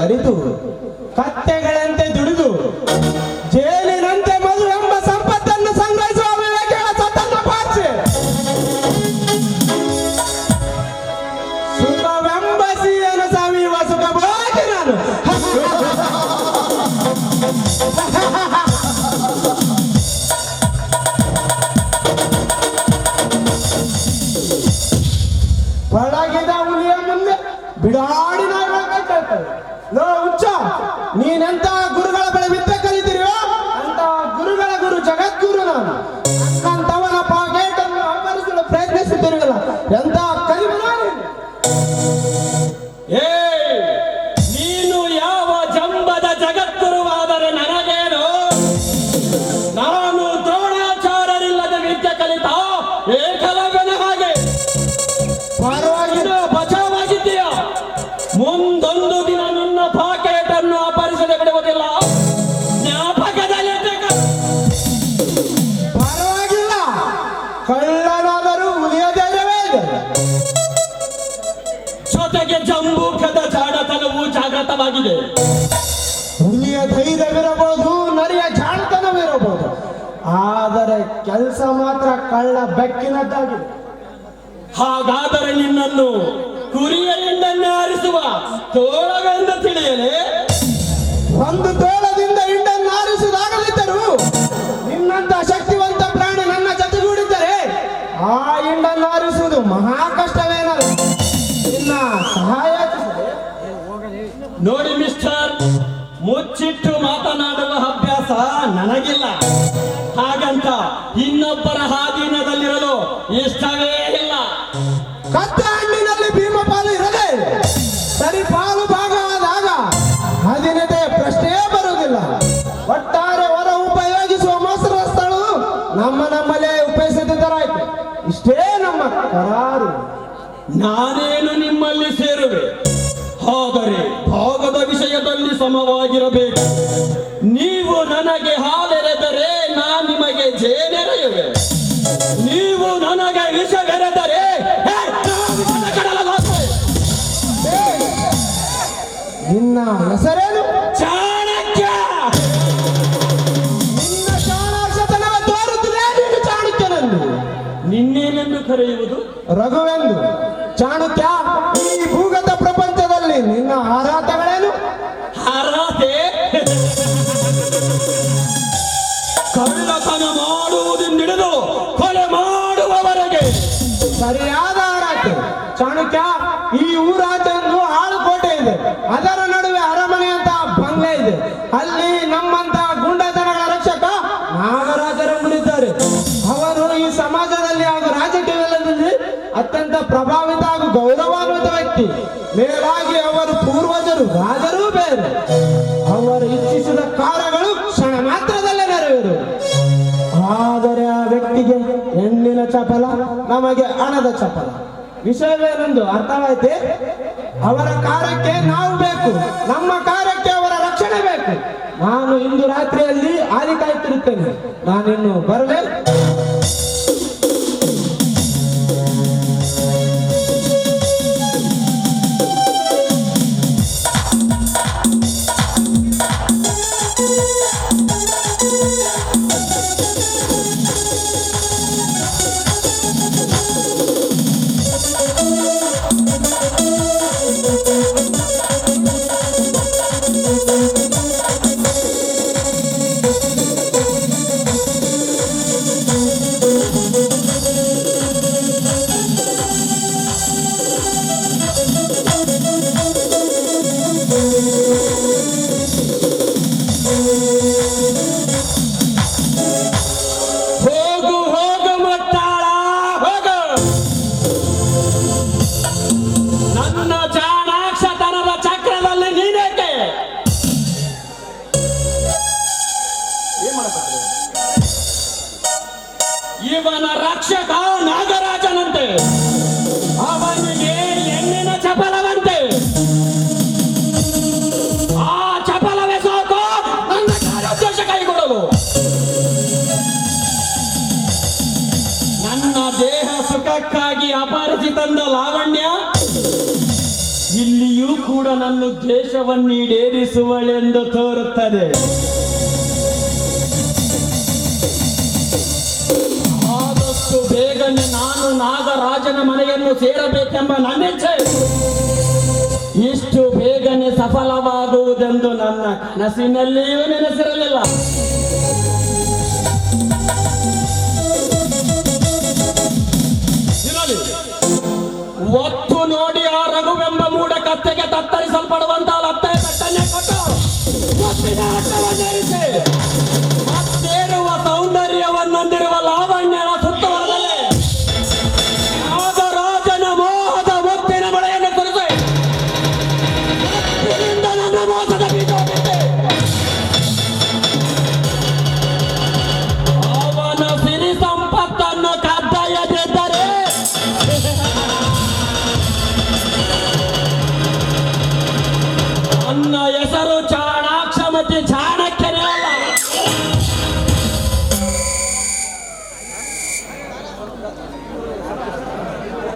ಅರಿತು ಕತ್ತೆಗಳಂತೆ ದುಡಿದು ಜೇನಿನಂತೆ ಮಧು ಎಂಬ ಸಂಪತ್ತನ್ನು ಸಂಗ್ರಹಿಸುವ ವಿವೇಕಗಳ ಸತತ ಪಾರ್ಚೆ ಸುಖವೆಂಬ ಸಿಹಿಯನ್ನು ಸವಿಯುವ ಸುಖ ಭೋಗಿ ನಾನು. ಪಳಗಿದ ಹುಲಿಯ ಮುಂದೆ ಬಿಡಾಡಿ ನಾಯ್ಬೇಕಾಗ್ತದೆ. ಲೋ ಹುಚ್ಚ, ನೀನೆಂತ ಗುರುಗಳ ಬಳಿ ವಿದ್ಯೆ ಕಲಿತಿರಿಯೋ ಅಂತ ಗುರುಗಳ ಗುರು ಜಗದ್ಗುರು ನಾನು. ಅಂತವನ ಪಾಕೇಟನ್ನು ಅಪಹರಿಸಲು ಪ್ರಯತ್ನಿಸುತ್ತಿರುವಲ್ಲ, ಎಂತ ಕಲಿಮ ನೀನು ಯಾವ ಜಂಬದ ಜಗದ್ಗುರುವಾದರೆ ನನಗೇನು? ನಾನು ದ್ರೋಣಾಚಾರ್ಯರಿಲ್ಲದ ವಿದ್ಯೆ ಕಲಿತ ಏಕಲವ್ಯನ ಹಾಗೆ ಪರವಾಗಿನ ಬಚಾವಾಗಿದ್ದೀಯ. ಮುಂದೊಂದು ದಿನ ನನ್ನ ಪಾಕೆಟನ್ನು ಅಪಹರಿಸದೆ ಬಿಡುವುದಿಲ್ಲ, ಜ್ಞಾಪಕದಲ್ಲಿ ಪರವಾಗಿಲ್ಲ. ಕಳ್ಳನಾದರೂ ಹುಲಿಯ ಧೈರ್ಯವೇ ಇದೆ. ಜೊತೆಗೆ ಜಂಬೂಕದ ಜಾಣತನವೂ ಜಾಗೃತವಾಗಿದೆ. ಹುಲಿಯ ಧೈರ್ಯವಿರಬಹುದು, ನರಿಯ ಜಾಣತನವಿರಬಹುದು, ಆದರೆ ಕೆಲಸ ಮಾತ್ರ ಕಳ್ಳ ಬೆಕ್ಕಿನದ್ದಾಗಿದೆ. ಹಾಗಾದರೆ ನಿನ್ನನ್ನು ಕುರಿಯ ಹಿಂಡನ್ನು ಆರಿಸುವ ತೋಳವೆಂದು ತಿಳಿಯಲೇ? ಒಂದು ತೋಳದಿಂದ ಹಿಂಡನ್ನು ಆರಿಸುವುದಾಗಲಿದ್ದರು ನಿನ್ನಂತ ಶಕ್ತಿವಂತ ಪ್ರಾಣಿ ನನ್ನ ಜೊತೆಗೂಡಿದ್ದರೆ ಆ ಹಿಂಡನ್ನು ಆರಿಸುವುದು ಮಹಾ ಕಷ್ಟವೇನಲ್ಲ. ನಿನ್ನ ಸಹಾಯ ನೋಡಿ ಮಿಸ್ಟರ್, ಮುಚ್ಚಿಟ್ಟು ಮಾತನಾಡುವ ಅಭ್ಯಾಸ ನನಗಿಲ್ಲ. ಹಾಗಂತ ಇನ್ನೊಬ್ಬರ ಆಧೀನದಲ್ಲಿರಲು ಇಷ್ಟವೇ ಇಲ್ಲ. ಕತ್ತೆ ಹಣ್ಣಿನಲ್ಲಿ ಭೀಮಪಾಲು ಇರದೆ ಸರಿ ಪಾಲು ಭಾಗ ಆದಾಗ ಅಧೀನತೆ ಪ್ರಶ್ನೆಯೇ ಬರುವುದಿಲ್ಲ. ಒಟ್ಟಾರೆ ಹೊರ ಉಪಯೋಗಿಸುವ ಮೊಸರಸ್ಥಳು ನಮ್ಮಲ್ಲೇ ಉಪಯೋಗಿಸಿದ್ದರಾಯ್ತು. ಇಷ್ಟೇ ನಮ್ಮ ಕರಾರು. ನಾನೇನು ನಿಮ್ಮಲ್ಲಿ ಸೇರುವೆ, ಆದರೆ ಭಾಗದ ವಿಷಯದಲ್ಲಿ ಸಮವಾಗಿರಬೇಕು. ನೀವು ನನಗೆ ಹಾಲೆರೆದರೆ ನಾನು ನಿಮಗೆ ಜೇನೆರೆಯುವೆ. ನೀವು ನನಗೆ ವಿಷವೆರೆದರೆ ನಿನ್ನ ಹೆಸರೇನು? ಚಾಣಕ್ಯ. ನಿನ್ನ ಚಾಣಾಕ್ಷತನವ ತೋರುತ್ತಿದೆ. ನೀನು ಚಾಣಕ್ಯನನ್ನು ನಿನ್ನೇನೆಂದು ಕರೆಯುವುದು? ರಘುವೆಂದು. ಚಾಣಕ್ಯ, ಈ ಭೂಗತ ಪ್ರಪಂಚದಲ್ಲಿ ನಿನ್ನ ಆರಾಟಗಳೇನು? ಹರತೆ ಕಳ್ಳತನ ಮಾಡುವುದೆಂದಿಡಿದು ಕೊಲೆ ಮಾಡುವವರೆಗೆ ಸರಿಯಾದ ಆರಾಟೆ. ಚಾಣಕ್ಯ, ಈ ಊರಾಚೆಂದು ಆಳುಕೋಟೆ ಇದೆ, ಅದರ ನಡುವೆ ಅರಮನೆ ಅಂತ ಬಂಗ್ಲೆ ಇದೆ. ಅಲ್ಲಿ ನಮ್ಮಂತ ಗುಂಡತನಗಳ ರಕ್ಷಕ ನಾಗರಾಜರೆಂಬುದಿದ್ದಾರೆ. ಅವರು ಈ ಸಮಾಜದಲ್ಲಿ ಹಾಗೂ ರಾಜಕೀಯದಲ್ಲಿ ಅತ್ಯಂತ ಪ್ರಭಾವಿತ ಹಾಗೂ ಗೌರವಾನ್ವಿತ ವ್ಯಕ್ತಿ. ಮೇಲಾಗಿ ಅವರು ಪೂರ್ವಜರು ರಾಜರೂ ಬೇರೆ. ಅವರು ಇಚ್ಛಿಸಿದ ಕಾರ್ಯಗಳು ಕ್ಷಣ ಮಾತ್ರದಲ್ಲೇ ನೆರವೇರು. ಆದರೆ ಆ ವ್ಯಕ್ತಿಗೆ ಹೆಣ್ಣಿನ ಚಪಲ, ನಮಗೆ ಹಣದ ಚಪಲ. ವಿಷಯವೇನೆಂದು ಅರ್ಥವಾಯ್ತೆ? ಅವರ ಕಾರ್ಯಕ್ಕೆ ನಾವು ಬೇಕು, ನಮ್ಮ ಕಾರ್ಯಕ್ಕೆ ಅವರ ರಕ್ಷಣೆ ಬೇಕು. ನಾನು ಇಂದು ರಾತ್ರಿಯಲ್ಲಿ ಹಾದಿ ಕಾಯುತ್ತಿರುತ್ತೇನೆ. ನಾನಿನ್ನು ಬರಲೇ? ಇವನ ರಕ್ಷಕ ನಾಗರಾಜನಂತೆ, ಅವನಿಗೆ ಹೆಣ್ಣಿನ ಚಪಲವಂತೆ. ಕೂಡ ನನ್ನ ಉದ್ದೇಶವನ್ನೀಡೇರಿಸುವಳೆಂದು ತೋರುತ್ತದೆ. ಆದಷ್ಟು ಬೇಗನೆ ನಾನು ನಾಗರಾಜನ ಮನೆಯನ್ನು ಸೇರಬೇಕೆಂಬ ನನ್ನಿಚ್ಛೆ ಇಷ್ಟು ಬೇಗನೆ ಸಫಲವಾಗುವುದೆಂದು ನನ್ನ ಕನಸಿನಲ್ಲಿಯೂ ನೆನೆಸಿರಲಿಲ್ಲ. ಇರಲಿ, ಒತ್ತು ನೋಡಿ ಆ ರಘುವೆಂಬ ಮೂಢ ಕತ್ತೆಗೆ ತತ್ತರಿಸಲ್ಪಡುವಂತ ಲತ್ತೆ ತಟ್ಟನೆ ಕೊಟ್ಟು ಒತ್ತಿನ ಆಟವನ್ನೇರಿಸಿ ಮತ್ತೇರುವ ಸೌಂದರ್ಯವನ್ನೊಂದಿರುವ ಲಾವಣ್ಯನ ಸುತ್ತವರದಲ್ಲಿ ನಾಗರಾಜನ ಮೋಹದ ಒತ್ತಿನ ಮಳೆಯನ್ನು ಕುರಿತು ಒತ್ತಿನಿಂದ ನನ್ನ ಮೋಸದ ಬೀಜವಿದ್ದೆ. ಅವನ ಸಿರಿ ಸಂಪತ್ತನ್ನು ಕದ್ದಯದಿದ್ದರೆ ನನ್ನ ಹೆಸರು ಚಾಣಾಕ್ಷಮತಿ ಚಾಣ